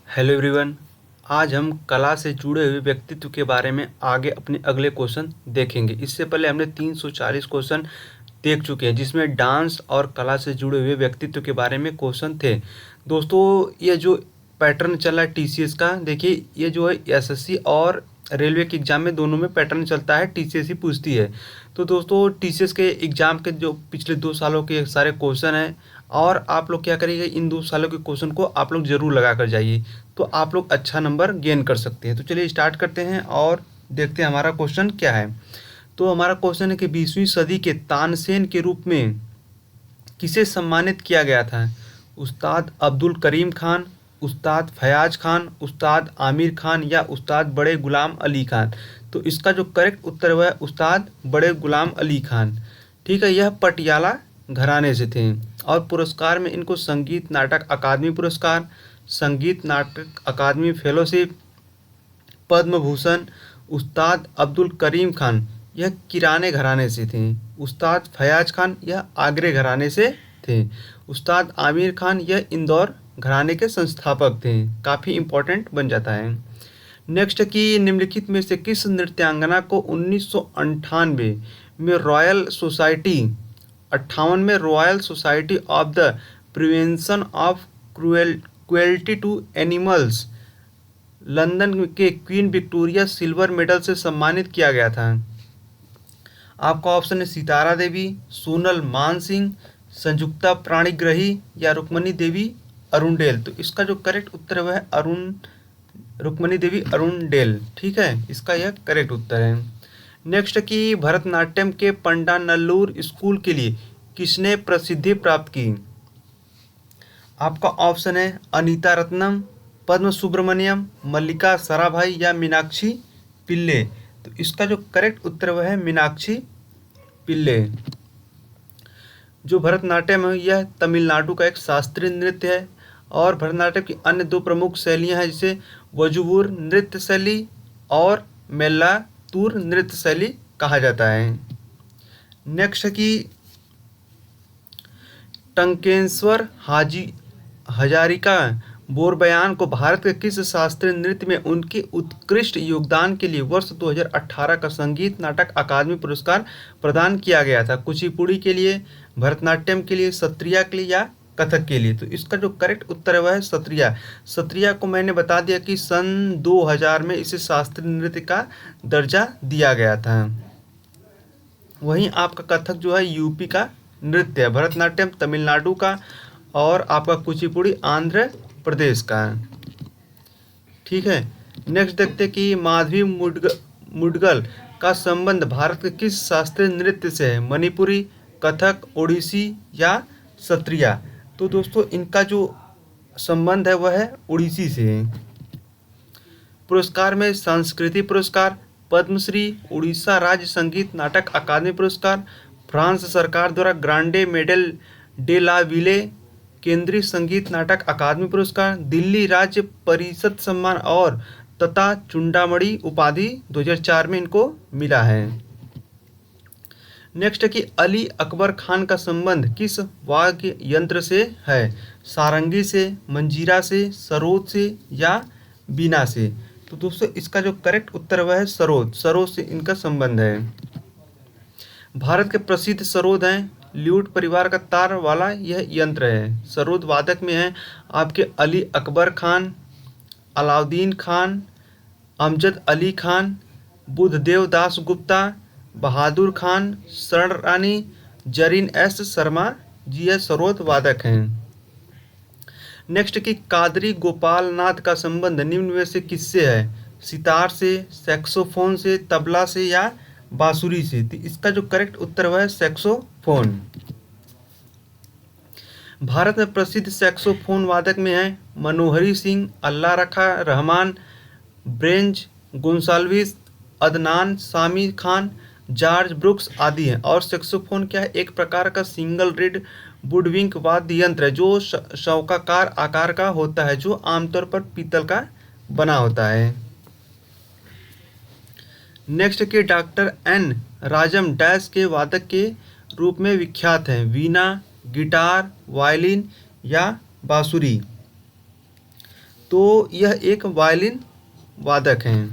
Hello everyone. आज हम कला से जुड़े हुए व्यक्तित्व के बारे में आगे अपने अगले क्वेश्चन देखेंगे। इससे पहले हमने 340 क्वेश्चन देख चुके हैं जिसमें डांस और कला से जुड़े हुए व्यक्तित्व के बारे में क्वेश्चन थे। दोस्तों, ये जो पैटर्न चला है टीसीएस का, देखिए ये जो है एसएससी और रेलवे के एग्ज़ाम में दोनों में पैटर्न चलता है, टीसीएस ही पूछती है। तो दोस्तों, टीसीएस के एग्ज़ाम के जो पिछले 2 सालों के सारे क्वेश्चन हैं, और आप लोग क्या करिएगा, इन 2 सालों के क्वेश्चन को आप लोग ज़रूर लगा कर जाइए, तो आप लोग अच्छा नंबर गेन कर सकते हैं। तो चलिए स्टार्ट करते हैं और देखते हैं हमारा क्वेश्चन क्या है। तो हमारा क्वेश्चन है कि 20वीं सदी के तानसेन के रूप में किसे सम्मानित किया गया था? उस्ताद अब्दुल करीम खान, उस्ताद फयाज खान, उस्ताद आमिर खान या उस्ताद बड़े गुलाम अली खान? तो इसका जो करेक्ट उत्तर है वह है उस्ताद बड़े गुलाम अली खान। ठीक है, यह पटियाला घराने से थे और पुरस्कार में इनको संगीत नाटक अकादमी पुरस्कार, संगीत नाटक अकादमी फेलोशिप, पद्म भूषण। उस्ताद अब्दुल करीम खान यह किराने घराने से थे। उस्ताद फयाज खान यह आगरे घराने से थे। उस्ताद आमिर खान यह इंदौर घराने के संस्थापक थे। काफ़ी इम्पोर्टेंट बन जाता है। नेक्स्ट कि निम्नलिखित में से किस नृत्यांगना को 1998 में रॉयल सोसाइटी 58 में royal society of the prevention of cruelty to animals London के क्वीन विक्टोरिया सिल्वर मेडल से सम्मानित किया गया था? आपका ऑप्शन है सितारा देवी, सोनल मानसिंह, संयुक्ता प्राणीग्रही या रुक्मणी देवी अरुणडेल। तो इसका जो करेक्ट उत्तर है वह है रुक्मणी देवी अरुणडेल। ठीक है, इसका यह करेक्ट उत्तर है। नेक्स्ट कि भरतनाट्यम के पंडानल्लूर स्कूल के लिए किसने प्रसिद्धि प्राप्त की? आपका ऑप्शन है अनीता रत्नम, पद्म सुब्रमण्यम, मल्लिका साराभाई या मीनाक्षी पिल्ले। तो इसका जो करेक्ट उत्तर वह है मीनाक्षी पिल्ले। जो भरतनाट्यम है यह तमिलनाडु का एक शास्त्रीय नृत्य है और भरतनाट्यम की अन्य 2 प्रमुख शैलियां हैं जिसे वजुवुर नृत्य शैली और मेल्लातूर नृत्य शैली कहा जाता है। नेक्स्ट की टंकेश्वर हजारिका बोरबयान को भारत के किस शास्त्रीय नृत्य में उनके उत्कृष्ट योगदान के लिए वर्ष 2018 का संगीत नाटक अकादमी पुरस्कार प्रदान किया गया था? कुचिपुड़ी के लिए, भरतनाट्यम के लिए, सत्रिया के लिए या कथक के लिए? तो इसका जो करेक्ट उत्तर है वह है सत्रिया। सत्रिया को मैंने बता दिया कि सन 2000 में इसे शास्त्रीय नृत्य का दर्जा दिया गया था। वहीं आपका कथक जो है यूपी का नृत्य है, भरतनाट्यम तमिलनाडु का और आपका कुचिपुड़ी आंध्र प्रदेश का। ठीक है, नेक्स्ट देखते कि माधवी मुडगल का संबंध भारत के किस शास्त्रीय नृत्य से है? मणिपुरी, कथक, ओडिसी या सत्रिया? तो दोस्तों, इनका जो संबंध है वह है ओडिसी से। पुरस्कार में संस्कृति पुरस्कार, पद्मश्री, उड़ीसा राज्य संगीत नाटक अकादमी पुरस्कार, फ्रांस सरकार द्वारा ग्रांडे मेडल डे ला विले केंद्रीय संगीत नाटक अकादमी पुरस्कार, दिल्ली राज्य परिषद सम्मान और तथा चूड़ामणि उपाधि 2004 में इनको मिला है। नेक्स्ट कि अली अकबर खान का संबंध किस वाद्य यंत्र से है? सारंगी से, मंजीरा से, सरोद से या बीना से? तो दोस्तों, इसका जो करेक्ट उत्तर वह है सरोद। सरोद से इनका संबंध है। भारत के प्रसिद्ध सरोद हैं ल्यूट परिवार का तार वाला यह यंत्र है। सरोद वादक में है आपके अली अकबर खान, अलाउद्दीन खान, अमजद अली खान, बुद्धदेव दास गुप्ता, बहादुर खान, शरण रानी, जरीन एस शर्मा जी यह सरोद वादक हैं। नेक्स्ट कि कादरी गोपाल नाथ का संबंध निम्न में से किससे है? सितार से, सैक्सोफोन से, तबला से या बांसुरी से? तो इसका जो करेक्ट उत्तर वह है सैक्सोफोन। भारत में प्रसिद्ध सैक्सोफोन वादक में है मनोहरी सिंह, अल्लाह रखा रहमान, ब्रेंज गोंसाल्विस, अदनान सामी खान, जॉर्ज ब्रुक्स आदि हैं। और सैक्सोफोन क्या है? एक प्रकार का सिंगल रीड वुडविंक वाद्य यंत्र है जो शौकाकार आकार का होता है, जो आमतौर पर पीतल का बना होता है। नेक्स्ट के डॉक्टर एन राजम डैश के वादक के रूप में विख्यात हैं? वीणा, गिटार, वायलिन या बांसुरी? तो यह एक वायलिन वादक हैं।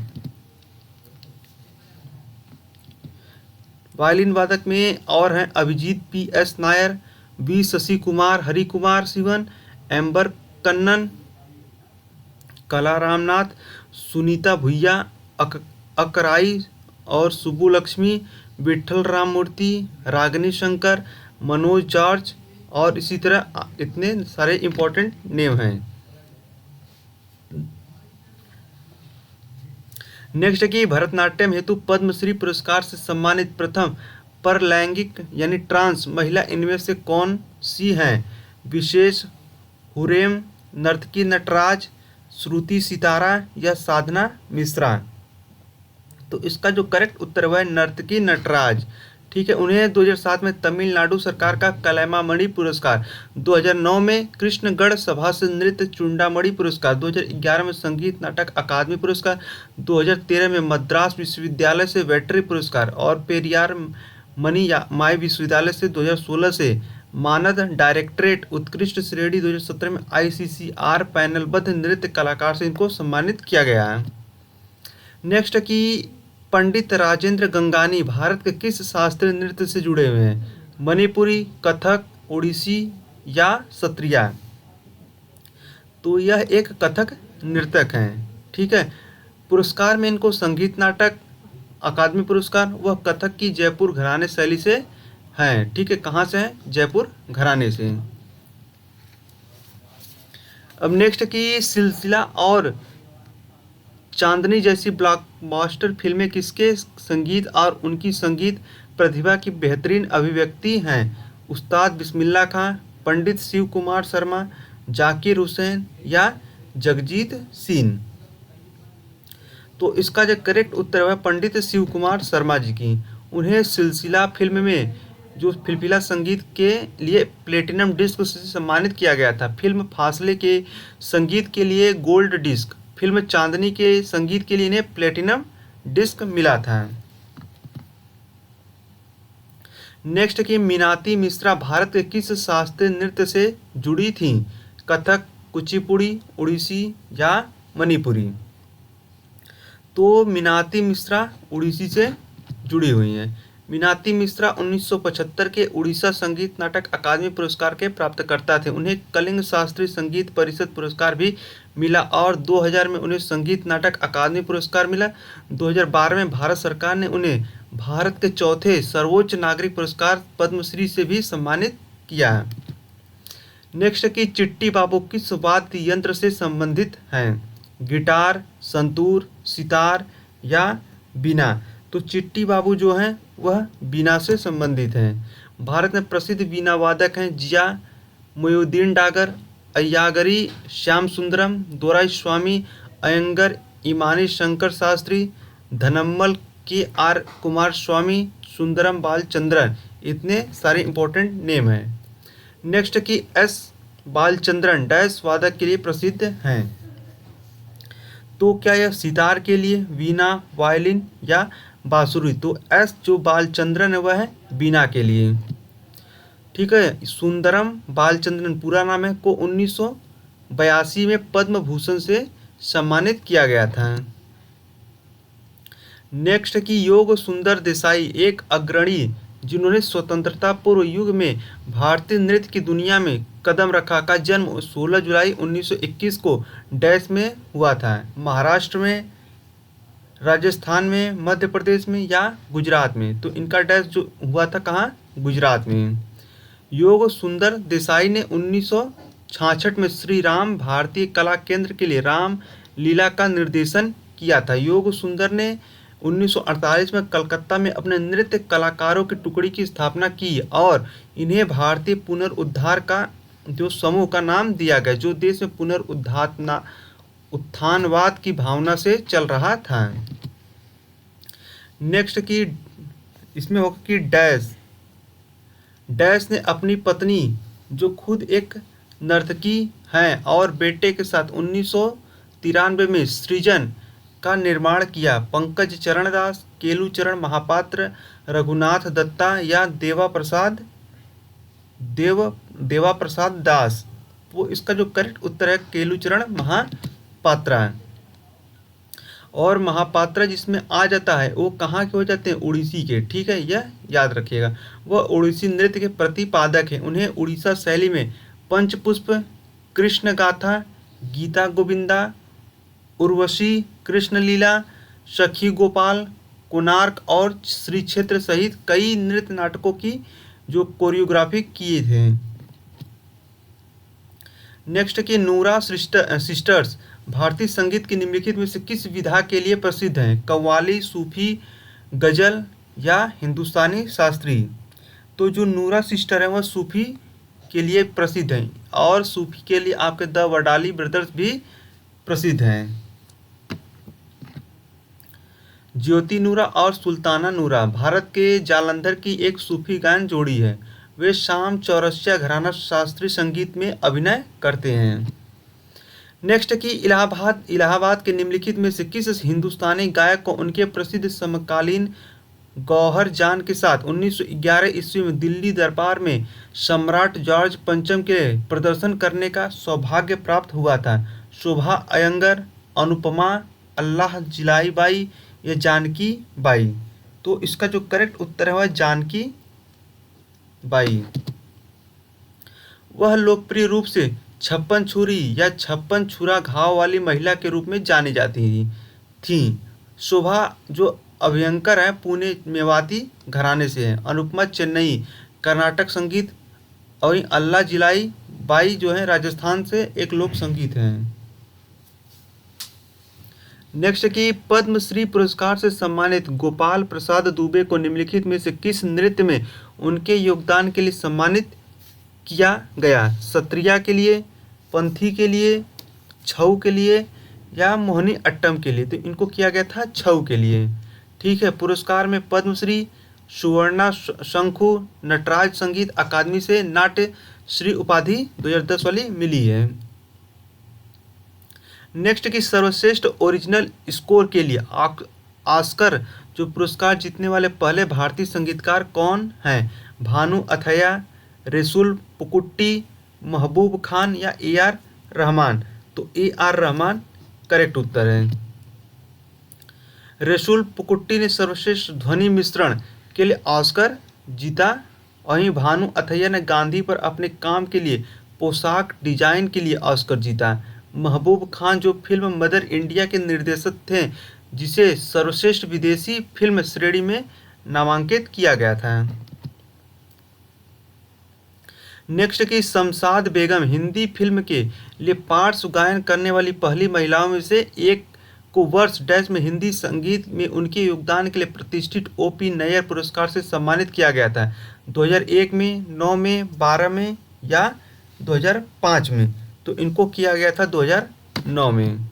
वायलिन वादक में और हैं अभिजीत PS नायर, वी शशि कुमार, हरि कुमार शिवन, एम्बर कन्नन, कला रामनाथ, सुनीता भुइया, अकराई और सुब्बुलक्ष्मी, विठल राममूर्ति, रागिनी शंकर, मनोज जॉर्ज और इसी तरह इतने सारे इम्पोर्टेंट नेम हैं। नेक्स्ट है कि भरतनाट्यम हेतु पद्मश्री पुरस्कार से सम्मानित प्रथम परलैंगिक यानी ट्रांस महिला इनमें से कौन सी हैं? विशेष हुरेम, नर्तकी नटराज, श्रुति सितारा या साधना मिश्रा? तो इसका जो करेक्ट उत्तर है नर्तकी नटराज। ठीक है, उन्हें 2007 में तमिलनाडु सरकार का कलैमामणि पुरस्कार, 2009 में कृष्णगढ़ सभा से नृत्य चूड़ामणि पुरस्कार, 2011 में संगीत नाटक अकादमी पुरस्कार, 2013 में मद्रास विश्वविद्यालय से वेटरी पुरस्कार और पेरियार मणिमाई विश्वविद्यालय से 2016 से मानद डायरेक्टरेट उत्कृष्ट श्रेणी 2017 में ICCR पैनलबद्ध नृत्य कलाकार से इनको सम्मानित किया गया है। नेक्स्ट कि पंडित राजेंद्र गंगानी भारत के किस शास्त्रीय नृत्य से जुड़े हुए हैं? मणिपुरी, कथक, ओडिसी या सत्रिया? तो यह एक कथक नृतक हैं। ठीक है, पुरस्कार में इनको संगीत नाटक अकादमी पुरस्कार वह कथक की जयपुर घराने शैली से हैं। ठीक है, कहाँ से हैं? जयपुर घराने से। अब नेक्स्ट की सिलसिला और चांदनी जैसी ब्लॉकबस्टर फिल्में किसके संगीत और उनकी संगीत प्रतिभा की बेहतरीन अभिव्यक्ति हैं? उस्ताद बिस्मिल्लाह खां, पंडित शिव कुमार शर्मा, जाकिर हुसैन या जगजीत सिंह? तो इसका जो करेक्ट उत्तर है पंडित शिव कुमार शर्मा जी की। उन्हें सिलसिला फिल्म में जो फिल्फिला संगीत के लिए प्लेटिनम डिस्क से सम्मानित किया गया था। फिल्म फासले के संगीत के लिए गोल्ड डिस्क, फिल्म चांदनी के संगीत के लिए इन्हें प्लेटिनम डिस्क मिला था। नेक्स्ट की मीनाती मिश्रा भारत के किस शास्त्रीय नृत्य से जुड़ी थीं? कथक, कुचिपुड़ी, उड़ीसी या मणिपुरी? तो मीनाती मिश्रा उड़ीसी से जुड़ी हुई हैं। मीनाती मिश्रा 1975 के उड़ीसा संगीत नाटक अकादमी पुरस्कार के प्राप्तकर्ता थे। उन्हें कलिंग शास्त्रीय संगीत परिषद पुरस्कार भी मिला और 2000 में उन्हें संगीत नाटक अकादमी पुरस्कार मिला। 2012 में भारत सरकार ने उन्हें भारत के चौथे सर्वोच्च नागरिक पुरस्कार पद्मश्री से भी सम्मानित किया है। नेक्स्ट की चिट्टी बाबू किस वाद्य यंत्र से संबंधित हैं? गिटार, संतूर, सितार या बीना? तो चिट्टी बाबू जो हैं वह बीना से संबंधित हैं। भारत में प्रसिद्ध बीना वादक हैं जिया मोयुद्दीन डागर, अय्यागरी श्याम सुंदरम, दोराई स्वामी अयंगर, इमानी शंकर शास्त्री, धनम्मल KR कुमार स्वामी, सुंदरम बालचंद्रन। इतने सारे इंपॉर्टेंट नेम हैं। नेक्स्ट की S बालचंद्रन डैश वादक के लिए प्रसिद्ध हैं? तो क्या यह सितार के लिए, वीणा, वायलिन या बांसुरी? तो S जो बालचंद्रन है वह है बीना के लिए। ठीक है, सुंदरम बालचंद्रन पूरा नाम है को 1982 में पद्म भूषण से सम्मानित किया गया था। नेक्स्ट की योग सुंदर देसाई एक अग्रणी जिन्होंने स्वतंत्रता पूर्व युग में भारतीय नृत्य की दुनिया में कदम रखा का जन्म 16 जुलाई 1921 को डैश में हुआ था? महाराष्ट्र में, राजस्थान में, मध्य प्रदेश में या गुजरात में? तो इनका डैश जो हुआ था कहाँ? गुजरात में। योग सुंदर देसाई ने 1966 में श्री राम भारतीय कला केंद्र के लिए राम लीला का निर्देशन किया था। योग सुंदर ने 1948 में कलकत्ता में अपने नृत्य कलाकारों की टुकड़ी की स्थापना की और इन्हें भारतीय पुनरुद्धार का जो समूह का नाम दिया गया जो देश में उत्थानवाद की भावना से चल रहा था। नेक्स्ट की इसमें होगा कि डैश ने अपनी पत्नी जो खुद एक नर्तकी हैं और बेटे के साथ 1993 में सृजन का निर्माण किया। पंकज चरण दास, केलू चरण महापात्र, रघुनाथ दत्ता या देवा प्रसाद दास? वो इसका जो करेक्ट उत्तर है केलू चरण महापात्र। महापात्रा। और महापात्रा जिसमें आ जाता है वो कहाँ के हो जाते हैं, उड़ीसी के, ठीक है, यह याद रखिएगा। वह उड़ीसी नृत्य के प्रतिपादक हैं। उन्हें उड़ीसा शैली में पंचपुष्प, कृष्ण गाथा, गीता गोविंदा, उर्वशी, कृष्ण लीला, सखी गोपाल, कोणार्क और श्री क्षेत्र सहित कई नृत्य नाटकों की जो कोरियोग्राफी किए थे। नेक्स्ट की नूरा सिस्टर्स भारतीय संगीत की निम्नलिखित में से किस विधा के लिए प्रसिद्ध हैं, कव्वाली, सूफी, गजल या हिंदुस्तानी शास्त्रीय। तो जो नूरा सिस्टर है वह सूफी के लिए प्रसिद्ध हैं और सूफी के लिए आपके द वडाली ब्रदर्स भी प्रसिद्ध हैं। ज्योति नूरा और सुल्ताना नूरा भारत के जालंधर की एक सूफी गायन जोड़ी है। वे शाम चौरसिया घराना शास्त्रीय संगीत में अभिनय करते हैं। नेक्स्ट की इलाहाबाद के निम्नलिखित में से किस हिंदुस्तानी गायक को उनके प्रसिद्ध समकालीन गौहर जान के साथ 1911 ईस्वी में दिल्ली दरबार में सम्राट जॉर्ज पंचम के प्रदर्शन करने का सौभाग्य प्राप्त हुआ था, शोभा अयंगर, अनुपमा, अल्लाह जिलाई बाई या जानकी बाई। तो इसका जो करेक्ट उत्तर है वह जानकी बाई। वह लोकप्रिय रूप से छप्पन छुरी या छप्पन छुरा घाव वाली महिला के रूप में जानी जाती थी। शोभा जो अभयंकर है पुणे मेवाती घराने से है। अनुपमा चेन्नई कर्नाटक संगीत और अल्लाह जिलाई बाई जो है राजस्थान से एक लोक संगीत है। नेक्स्ट की पद्मश्री पुरस्कार से सम्मानित गोपाल प्रसाद दुबे को निम्नलिखित में से किस नृत्य में उनके योगदान के लिए सम्मानित किया गया, सत्रिया के लिए, पंथी के लिए, छऊ के लिए या मोहिनी अट्टम के लिए। तो इनको किया गया था छऊ के लिए, ठीक है। पुरस्कार में पद्मश्री, सुवर्णा शंखु, नटराज संगीत अकादमी से नाट्य श्री उपाधि 2010 वाली मिली है। नेक्स्ट की सर्वश्रेष्ठ ओरिजिनल स्कोर के लिए ऑस्कर जो पुरस्कार जीतने वाले पहले भारतीय संगीतकार कौन हैं, भानु अथैया, रसूल पुकुट्टी, महबूब खान या ए आर रहमान। तो ए आर रहमान करेक्ट उत्तर है। रसूल पुकुट्टी ने सर्वश्रेष्ठ ध्वनि मिश्रण के लिए ऑस्कर जीता। वहीं भानु अथैया ने गांधी पर अपने काम के लिए पोशाक डिजाइन के लिए ऑस्कर जीता। महबूब खान जो फिल्म मदर इंडिया के निर्देशक थे जिसे सर्वश्रेष्ठ विदेशी फिल्म श्रेणी में नामांकित किया गया था। नेक्स्ट की शमशाद बेगम हिंदी फिल्म के लिए पार्श्व गायन करने वाली पहली महिलाओं में से एक को वर्ष डैश में हिंदी संगीत में उनके योगदान के लिए प्रतिष्ठित ओपी नैयर पुरस्कार से सम्मानित किया गया था। 2001 में, 9 में, 12 में या 2005 में। तो इनको किया गया था 2009 में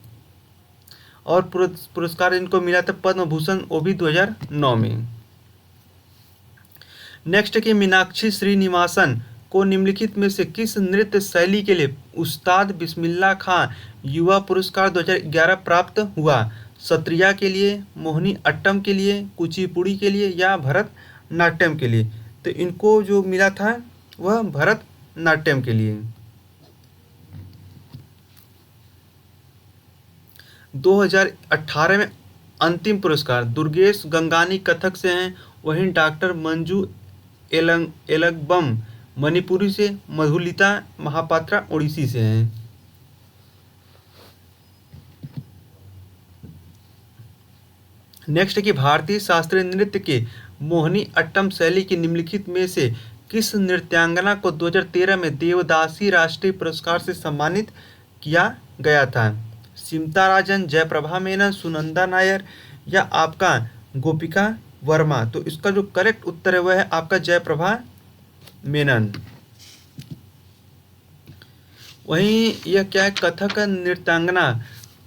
और पुरस्कार इनको मिला था पद्म भूषण, वो भी 2009 में। नेक्स्ट की मीनाक्षी श्रीनिवासन को निम्नलिखित में से किस नृत्य शैली के लिए उस्ताद बिस्मिल्लाह खां युवा पुरस्कार 2011 प्राप्त हुआ, सत्रिया के लिए, मोहिनी अट्टम के लिए, कुचिपुड़ी के लिए या भरतनाट्यम के लिए। तो इनको जो मिला था वह भरतनाट्यम के लिए। 2018 में अंतिम पुरस्कार दुर्गेश गंगानी कथक से हैं, वहीं डॉक्टर मंजू एलगबम मणिपुरी से, मधुलिता महापात्रा ओडिसी से हैं। नेक्स्ट की भारतीय शास्त्रीय नृत्य के मोहिनी अट्टम शैली की निम्नलिखित में से किस नृत्यांगना को 2013 में देवदासी राष्ट्रीय पुरस्कार से सम्मानित किया गया था, सिमता राजन, जयप्रभा मेनन, सुनंदा नायर या आपका गोपिका वर्मा। तो इसका जो करेक्ट उत्तर है वह है आपका जयप्रभा मेनन। वहीं यह क्या है, कथक नृत्यांगना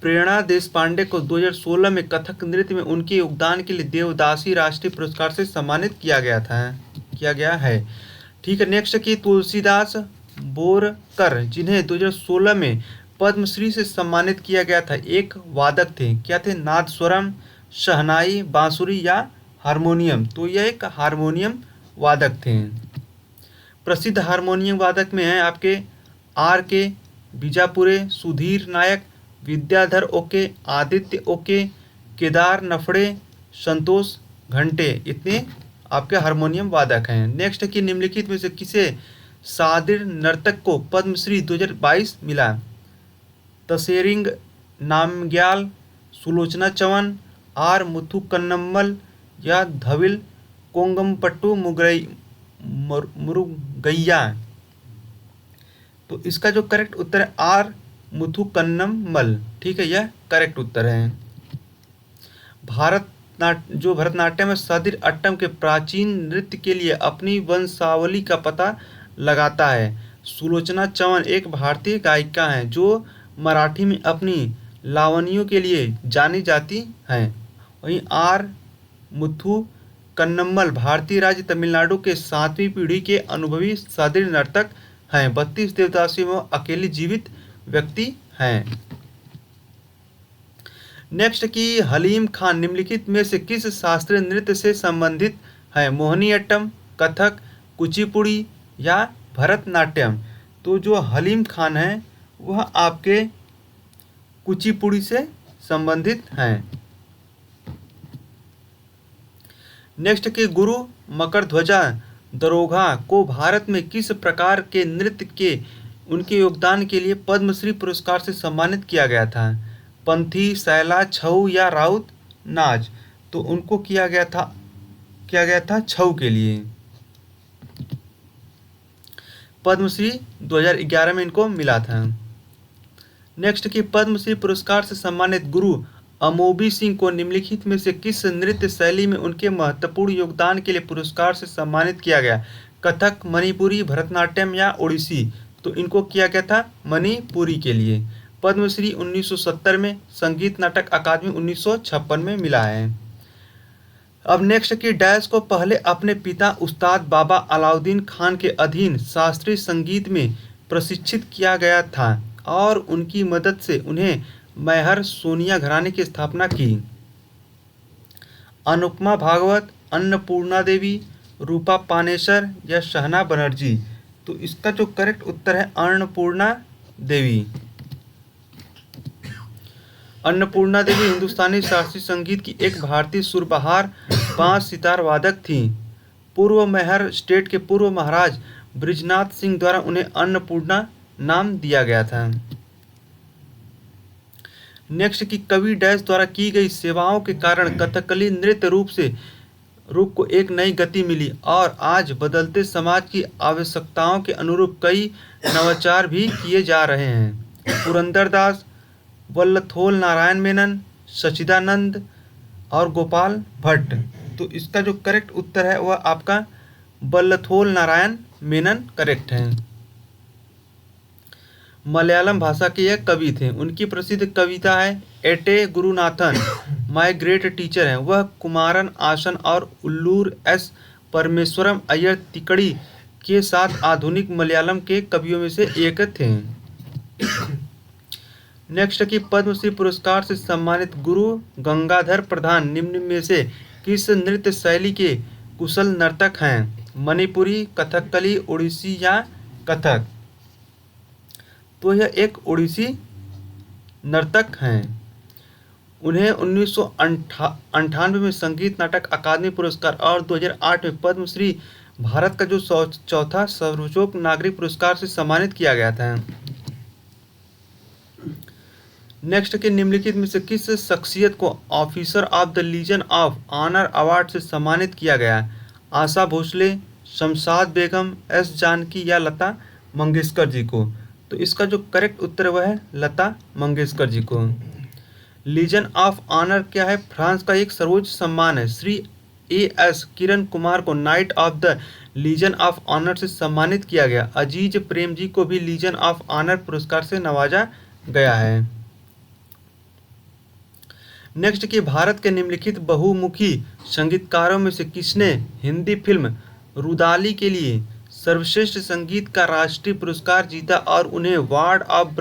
प्रेरणा देशपांडे को 2016 में कथक नृत्य में उनके योगदान के लिए देवदासी राष्ट्रीय पुरस्कार से सम्मानित किया गया है, ठीक है। नेक्स्ट की तुलसीदास बोरकर जिन्हें 2016 में पद्मश्री से सम्मानित किया गया था, एक वादक थे, क्या थे, नादस्वरम, शहनाई, बांसुरी या हारमोनियम। तो यह एक हारमोनियम वादक थे। प्रसिद्ध हारमोनियम वादक में हैं आपके आर के बीजापुरे, सुधीर नायक, विद्याधर ओके, आदित्य ओके, केदार नफड़े, संतोष घंटे, इतने आपके हारमोनियम वादक हैं। नेक्स्ट कि निम्नलिखित में से किसे सादिर नर्तक को पद्मश्री 2022 मिला? तसेरिंग नामग्याल, सुलोचना चवन, आर मुथुकन्नम्मल या धविल कोंगमपट्टू मुरुगैया। तो इसका जो करेक्ट उत्तर है आर मुथुकन्नमल, ठीक है, यह करेक्ट उत्तर है। भरतनाट्यम है सादिर अट्टम के प्राचीन नृत्य के लिए अपनी वंशावली का पता लगाता है। सुलोचना चवन एक भारतीय गायिका हैं जो मराठी में अपनी लावनियों के लिए जानी जाती हैं। वहीं आर मुथु कन्नम्मल भारतीय राज्य तमिलनाडु के 7वीं पीढ़ी के अनुभवी सादिर नर्तक हैं। 32 देवदासियों में अकेले जीवित व्यक्ति हैं। नेक्स्ट की हलीम खान निम्नलिखित में से किस शास्त्रीय नृत्य से संबंधित है? मोहिनीअट्टम, कथक, कुचिपुड़ी या भरतनाट्यम। तो जो हलीम खान है वह आपके कुचिपुड़ी से संबंधित हैं। नेक्स्ट के गुरु मकरध्वजा दरोगा को भारत में किस प्रकार के नृत्य के उनके योगदान के लिए पद्मश्री पुरस्कार से सम्मानित किया गया था? पंथी, सैला, छऊ या राउत नाच। तो उनको किया गया था छऊ के लिए। पद्मश्री 2011 में इनको मिला था। नेक्स्ट की पद्मश्री पुरस्कार से सम्मानित गुरु अमोबी सिंह को निम्नलिखित में से किस नृत्य शैली में उनके महत्वपूर्ण योगदान के लिए पुरस्कार से सम्मानित किया गया? कथक, मणिपुरी, भरतनाट्यम या ओडिसी। तो इनको किया गया था मणिपुरी के लिए। पद्मश्री 1970 में, संगीत नाटक अकादमी 1956 में मिला है। अब नेक्स्ट की डैश को पहले अपने पिता उस्ताद बाबा अलाउद्दीन खान के अधीन शास्त्रीय संगीत में प्रशिक्षित किया गया था और उनकी मदद से उन्हें मैहर सोनिया घराने की स्थापना की। अनुपमा भागवत, अन्नपूर्णा देवी, रूपा पानेसर या शहना बनर्जी। तो इसका जो करेक्ट उत्तर है अन्नपूर्णा देवी। अन्नपूर्णा देवी हिंदुस्तानी शास्त्रीय संगीत की एक भारतीय सुरबहार 5 सितार वादक थी। पूर्व मैहर स्टेट के पूर्व महाराज बृजनाथ सिंह द्वारा उन्हें अन्नपूर्णा नाम दिया गया था। नेक्स्ट की कवि डैश द्वारा की गई सेवाओं के कारण कथकली नृत्य रूप को एक नई गति मिली और आज बदलते समाज की आवश्यकताओं के अनुरूप कई नवाचार भी किए जा रहे हैं। पुरंदरदास, वल्लथोल नारायण मेनन, सच्चिदानंद और गोपाल भट्ट। तो इसका जो करेक्ट उत्तर है वह आपका वल्लथोल नारायण मेनन करेक्ट है। मलयालम भाषा के यह कवि थे। उनकी प्रसिद्ध कविता है एटे गुरुनाथन माय ग्रेट टीचर है। वह कुमारन आसन और उल्लूर एस परमेश्वरम अय्यर तिकड़ी के साथ आधुनिक मलयालम के कवियों में से एक थे। नेक्स्ट की पद्मश्री पुरस्कार से सम्मानित गुरु गंगाधर प्रधान निम्न में से किस नृत्य शैली के कुशल नर्तक हैं? मणिपुरी, कथकली, ओडिसी या कथक। तो यह एक ओडिसी नर्तक हैं। उन्हें 1998 में संगीत नाटक अकादमी पुरस्कार और 2008 में पद्मश्री भारत का जो चौथा सर्वोच्च नागरिक पुरस्कार से सम्मानित किया गया था। नेक्स्ट के निम्नलिखित में से किस शख्सियत को officer of the legion of honour award से सम्मानित किया गया? आशा भोसले, शमशाद बेगम, एस जानकी या लता मंगेशकर जी को। तो इसका जो करेक्ट उत्तर वह है लता मंगेशकर जी को। लीजन ऑफ ऑनर क्या है? फ्रांस का एक सर्वोच्च सम्मान है। श्री A.S. किरण कुमार को knight of the legion of honour से सम्मानित किया गया। अजीज प्रेम जी को भी लीजन ऑफ ऑनर पुरस्कार से नवाजा गया है। नेक्स्ट की भारत के निम्नलिखित बहुमुखी संगीतकारों में से किसने हिंदी फिल्म रुदाली के लिए सर्वश्रेष्ठ संगीत का राष्ट्रीय पुरस्कार जीता और उन्हें वार्ड ऑफ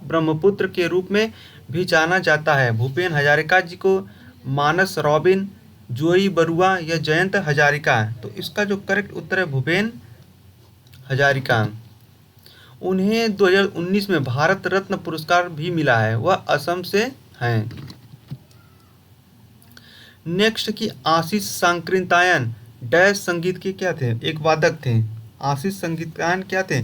ब्रह्मपुत्र के रूप में भी जाना जाता है? भूपेन हजारिका जी को, मानस रॉबिन, जोई बरुआ या जयंत हजारिका। तो इसका जो करेक्ट उत्तर है भूपेन हजारिका। उन्हें 2019 में भारत रत्न पुरस्कार भी मिला है, वह असम से हैं। नेक्स्ट की आशीष सांकृत्यायन डैश संगीत के क्या थे, एक वादक थे। आशीष सांकृत्यायन क्या थे,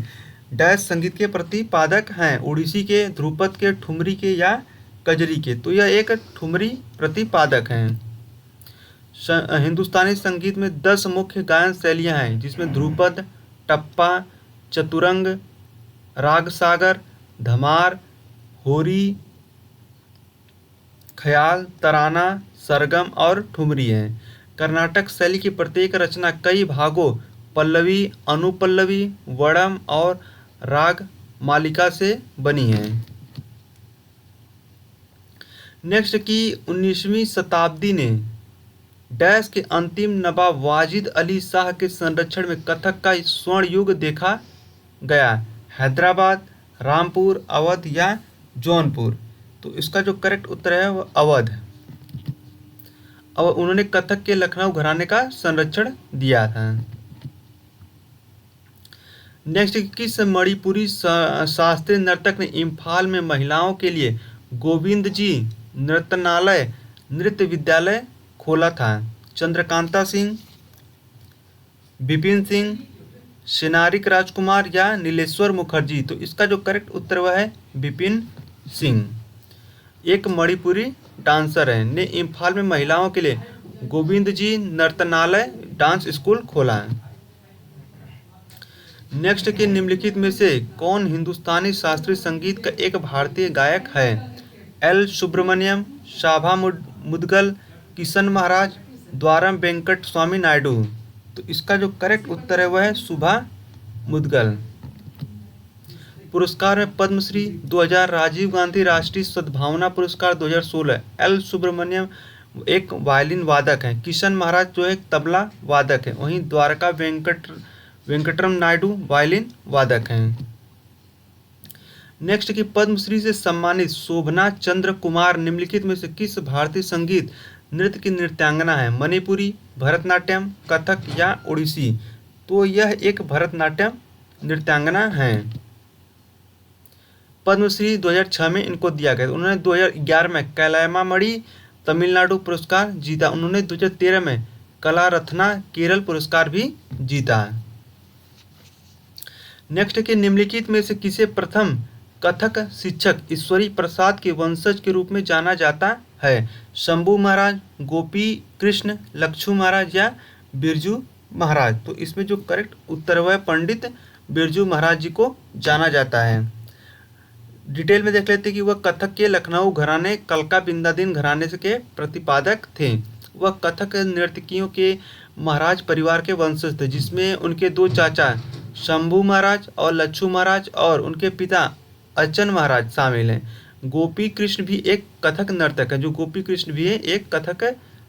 डैश संगीत के प्रतिपादक हैं, उड़ीसी के, ध्रुपद के, ठुमरी के या कजरी के। तो यह एक ठुमरी प्रतिपादक हैं। हिंदुस्तानी संगीत में 10 मुख्य गायन शैलियाँ हैं, जिसमें ध्रुपद, टप्पा, चतुरंग, राग सागर, धमार, होरी, ख्याल, तराना, सरगम और ठुमरी हैं। कर्नाटक शैली की प्रत्येक रचना कई भागों, पल्लवी, अनुपल्लवी, वड़म और राग मालिका से बनी है। नेक्स्ट की 19वीं शताब्दी ने डैश के अंतिम नवाब वाजिद अली शाह के संरक्षण में कथक का स्वर्ण युग देखा गया। हैदराबाद, रामपुर, अवध या जौनपुर। तो इसका जो करेक्ट उत्तर है वो अवध। और उन्होंने कथक के लखनऊ घराने का संरक्षण दिया था। नेक्स्ट, किस मणिपुरी शास्त्रीय नर्तक ने इम्फाल में महिलाओं के लिए गोविंद जी नर्तनालय नृत्य विद्यालय खोला था? चंद्रकांता सिंह, बिपिन सिंह, सेनारिक राजकुमार या नीलेश्वर मुखर्जी। तो इसका जो करेक्ट उत्तर वह है बिपिन सिंह। एक मणिपुरी डांसर है ने इम्फाल में महिलाओं के लिए गोविंद जी नर्तनालय डांस स्कूल खोला है। नेक्स्ट के निम्नलिखित में से कौन हिंदुस्तानी शास्त्रीय संगीत का एक भारतीय गायक है? एल सुब्रमण्यम, शाभा मुदगल, किशन महाराज, द्वारम वेंकट स्वामी नायडू। तो इसका जो करेक्ट उत्तर है वह है शुभा मुदगल। पुरस्कार में पद्मश्री 2000, राजीव गांधी राष्ट्रीय सद्भावना पुरस्कार 2016। एल सुब्रमण्यम एक वायलिन वादक हैं, किशन महाराज जो एक तबला वादक है, वहीं द्वारका वेंकटरम नायडू वायलिन वादक हैं। नेक्स्ट की पद्मश्री से सम्मानित शोभना चंद्र कुमार निम्नलिखित में से किस भारतीय संगीत नृत्य की नृत्यांगना है? मणिपुरी, भरतनाट्यम, कथक या ओडिसी। तो यह एक भरतनाट्यम नृत्यांगना है। पद्मश्री 2006 में इनको दिया गया। उन्होंने 2011 में कैलायमामणि तमिलनाडु पुरस्कार जीता। उन्होंने 2013 में कलारत्ना केरल पुरस्कार भी जीता। नेक्स्ट के निम्नलिखित में से किसे प्रथम कथक शिक्षक ईश्वरी प्रसाद के वंशज के रूप में जाना जाता है? शंभू महाराज, गोपी कृष्ण, लक्ष्मू महाराज या बिरजू महाराज। तो इसमें जो करेक्ट उत्तर है पंडित बिरजू महाराज जी को जाना जाता है। डिटेल में देख लेते हैं कि वह कथक के लखनऊ घराने कलका बिंदादीन घराने के प्रतिपादक थे। वह कथक नर्तकियों के महाराज परिवार के वंशज थे, जिसमें उनके 2 चाचा शंभू महाराज और लच्छू महाराज और उनके पिता अचन महाराज शामिल हैं। गोपी कृष्ण भी एक कथक नर्तक है, जो गोपी कृष्ण भी है एक कथक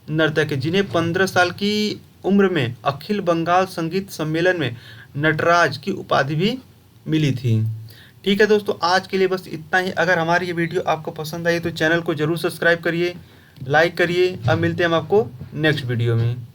नर्तक है, जिन्हें 15 साल की उम्र में अखिल बंगाल संगीत सम्मेलन में नटराज की उपाधि भी मिली थी। ठीक है दोस्तों, आज के लिए बस इतना ही। अगर हमारी ये वीडियो आपको पसंद आई तो चैनल को जरूर सब्सक्राइब करिए, लाइक करिए। अब मिलते हैं हम आपको नेक्स्ट वीडियो में।